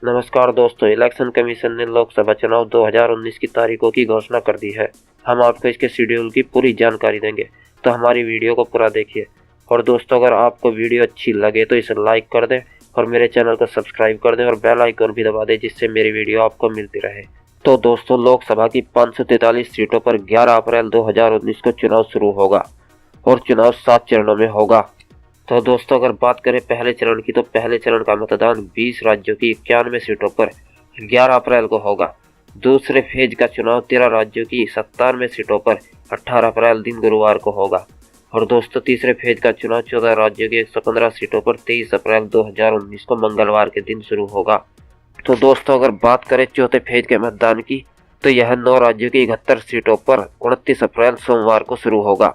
नमस्कार दोस्तों, election commission ने लोकसभा चुनाव 2019 की तारीखों की घोषणा कर दी है। हम आपको इसके शेड्यूल की पूरी जानकारी देंगे, तो हमारी वीडियो को पूरा देखिए। और दोस्तों, अगर आपको वीडियो अच्छी लगे तो इसे लाइक कर दें और मेरे चैनल को सब्सक्राइब कर दें और बेल आइकन भी दबा दें, जिससे मेरी वीडियो आपको मिलती रहे। तो दोस्तों, लोकसभा की 543 सीटों पर 11 अप्रैल 2019 को चुनाव शुरू होगा और चुनाव 7 चरणों में होगा। तो दोस्तों, अगर बात करें पहले चरण की, तो पहले चरण का मतदान 20 राज्यों की 91 सीटों पर 11 अप्रैल को होगा। दूसरे फेज का चुनाव 13 राज्यों की 97 सीटों पर 18 अप्रैल दिन गुरुवार को होगा। और दोस्तों, तीसरे फेज का चुनाव 14 राज्यों की 115 सीटों पर 23 अप्रैल 2019 को मंगलवार के दिन शुरू होगा। तो दोस्तों, अगर बात करें चौथे फेज के मतदान की, तो यह 9 राज्यों की 71 सीटों पर 29 अप्रैल सोमवार को शुरू होगा।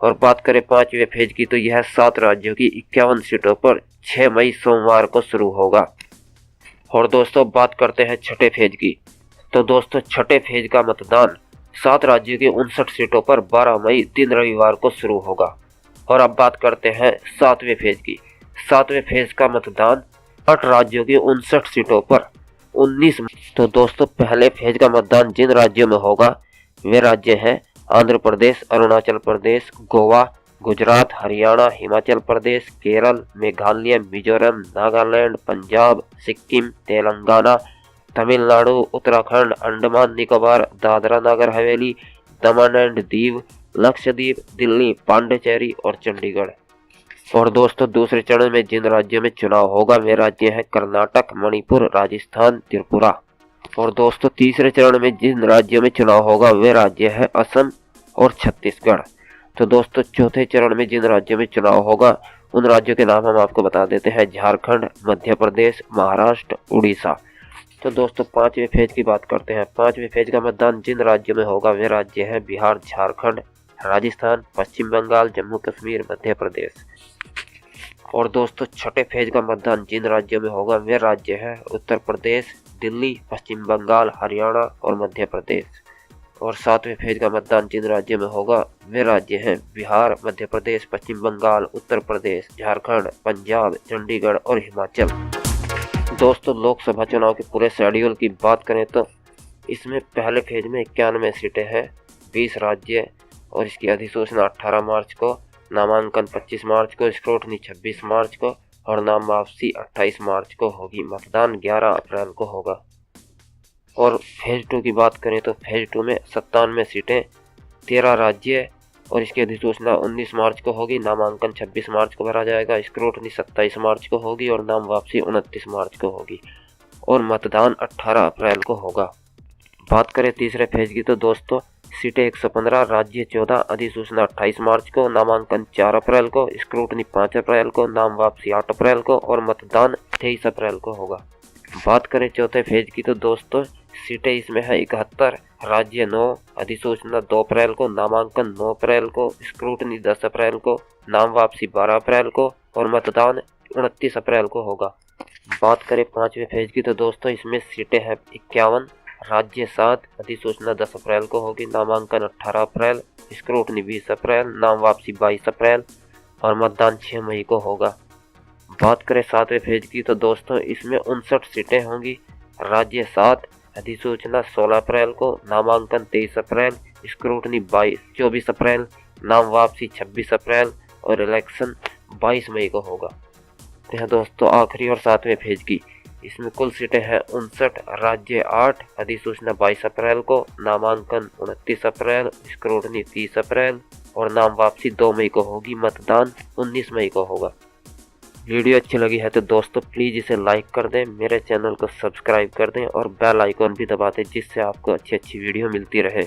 और बात करें पांचवें फेज की, तो यह 7 राज्यों की 51 सीटों पर 6 मई सोमवार को शुरू होगा। और दोस्तों, बात करते हैं छठे फेज की, तो दोस्तों छठे फेज का मतदान 7 राज्यों की 59 सीटों पर 12 मई दिन रविवार को शुरू होगा। और अब बात करते हैं सातवें फेज की। सातवें फेज का मतदान 8 राज्यों की 59 सीटों पर 19 मई। तो दोस्तों, पहले फेज का मतदान जिन राज्यों में होगा वे राज्य हैं आंध्र प्रदेश, अरुणाचल प्रदेश, गोवा, गुजरात, हरियाणा, हिमाचल प्रदेश, केरल, मेघालय, मिजोरम, नागालैंड, पंजाब, सिक्किम, तेलंगाना, तमिलनाडु, उत्तराखंड, अंडमान निकोबार, दादरा नगर हवेली, दमन एंड दीव, लक्षद्वीप, दिल्ली, पांडिचेरी और चंडीगढ़। और दोस्तों, दूसरे चरण में जिन राज्यों में चुनाव होगा वे राज्य हैं कर्नाटक, मणिपुर, राजस्थान, त्रिपुरा। और दोस्तों, तीसरे चरण में जिन राज्यों में चुनाव होगा वे राज्य है असम और छत्तीसगढ़। तो दोस्तों, चौथे चरण में जिन राज्यों में चुनाव होगा उन राज्यों के नाम हम आपको बता देते हैं: झारखंड, मध्य प्रदेश, महाराष्ट्र, उड़ीसा। तो दोस्तों, पांचवें फेज की बात करते हैं। पांचवें फेज का मतदान जिन राज्यों में होगा वे राज्य है बिहार, झारखंड, राजस्थान, पश्चिम बंगाल, जम्मू कश्मीर, मध्य प्रदेश। और दोस्तों, छठे फेज का मतदान जिन राज्यों में होगा वे राज्य है उत्तर प्रदेश, दिल्ली, पश्चिम बंगाल, हरियाणा और मध्य प्रदेश। और सातवें फेज का मतदान जिन राज्यों में होगा वे राज्य हैं बिहार, मध्य प्रदेश, पश्चिम बंगाल, उत्तर प्रदेश, झारखंड, पंजाब, चंडीगढ़ और हिमाचल। दोस्तों, लोकसभा चुनाव के पूरे शेड्यूल की बात करें तो इसमें पहले फेज में 91 सीटें हैं, 20 राज्य, और इसकी अधिसूचना 18 मार्च को, नामांकन 25 मार्च को, स्क्रूटनी 26 मार्च को और नाम वापसी 28 मार्च को होगी। मतदान 11 अप्रैल को होगा। और फेज 2 की बात करें तो फेज 2 में 97 सीटें, 13 राज्य, और इसकी अधिसूचना 19 मार्च को होगी। नामांकन 26 मार्च को भरा जाएगा, स्क्रूटनी 27 मार्च को होगी और नाम वापसी 29 मार्च को होगी। और मतदान 18 अप्रैल को होगा। बात करें तीसरे फेज की, तो दोस्तों सीटें 115, राज्य 14, अधिसूचना 28 मार्च को, नामांकन 4 अप्रैल को, स्क्रूटनी 5 अप्रैल को, नाम वापसी 8 अप्रैल को और मतदान 23 अप्रैल को होगा। बात करें चौथे फेज की, तो दोस्तों सीटें इसमें है 71, राज्य 9, अधिसूचना 2 अप्रैल को, नामांकन 9 अप्रैल को, स्क्रूटनी 10 अप्रैल को, नाम वापसी 12 अप्रैल को और मतदान 29 अप्रैल को होगा। बात करें पांचवें फेज की, तो दोस्तों इसमें सीटें हैं 51, राज्य 7, अधिसूचना 10 अप्रैल को होगी, नामांकन 18 अप्रैल, स्क्रूटनी 20 अप्रैल, नाम वापसी 22 अप्रैल और मतदान 6 मई को होगा। बात करें सातवें फेज की, तो दोस्तों इसमें 59 सीटें होंगी, राज्य 7, अधिसूचना 16 अप्रैल को, नामांकन 23 अप्रैल, स्क्रूटनी 24 अप्रैल, नाम वापसी 26 अप्रैल और इलेक्शन 22 मई को होगा। तो यह दोस्तों आखिरी और सातवें फेज की, इसमें कुल सीटें हैं 59, राज्य 8, अधिसूचना 22 अप्रैल को, नामांकन 29 अप्रैल, स्क्रूटनी 30 अप्रैल और नाम वापसी 2 मई को होगी। मतदान 19 मई को होगा। वीडियो अच्छी लगी है तो दोस्तों प्लीज़ इसे लाइक कर दें, मेरे चैनल को सब्सक्राइब कर दें और बेल आइकॉन भी दबा दें, जिससे आपको अच्छी अच्छी वीडियो मिलती रहे।